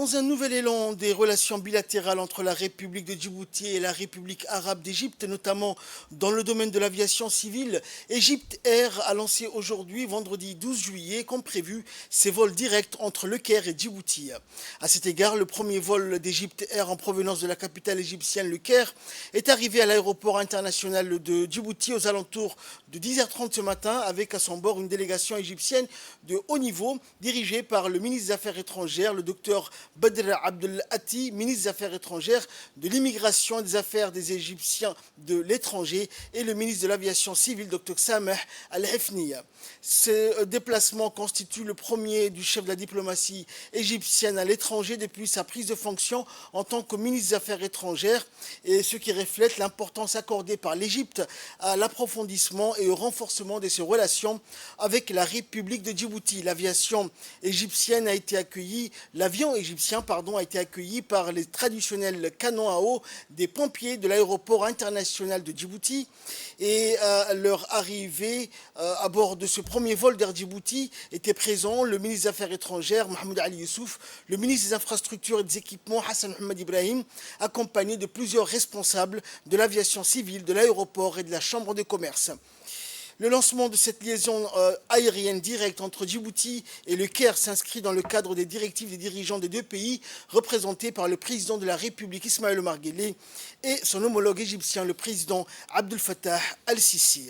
Dans un nouvel élan des relations bilatérales entre la République de Djibouti et la République arabe d'Égypte, notamment dans le domaine de l'aviation civile, Egypt Air a lancé aujourd'hui, vendredi 12 juillet, comme prévu, ses vols directs entre Le Caire et Djibouti. À cet égard, le premier vol d'Egypt Air en provenance de la capitale égyptienne, Le Caire, est arrivé à l'aéroport international de Djibouti aux alentours de 10h30 ce matin, avec à son bord une délégation égyptienne de haut niveau dirigée par le ministre des Affaires étrangères, le docteur Badr Abdel Hatti, ministre des Affaires étrangères, de l'immigration et des Affaires des Égyptiens de l'étranger, et le ministre de l'Aviation civile, Dr Sameh Al-Hefniya. Ce déplacement constitue le premier du chef de la diplomatie égyptienne à l'étranger depuis sa prise de fonction en tant que ministre des Affaires étrangères, et ce qui reflète l'importance accordée par l'Égypte à l'approfondissement et au renforcement de ses relations avec la République de Djibouti. L'avion égyptien a été accueilli par les traditionnels canons à eau des pompiers de l'aéroport international de Djibouti, et à leur arrivée à bord de ce premier vol d'Air Djibouti étaient présents le ministre des Affaires étrangères Mohamed Ali Youssouf, le ministre des Infrastructures et des Équipements Hassan Mohamed Ibrahim, accompagné de plusieurs responsables de l'aviation civile, de l'aéroport et de la Chambre de commerce. Le lancement de cette liaison aérienne directe entre Djibouti et le Caire s'inscrit dans le cadre des directives des dirigeants des deux pays, représentés par le président de la République Ismaël Omar Guelleh et son homologue égyptien, le président Abdel Fattah al-Sisi.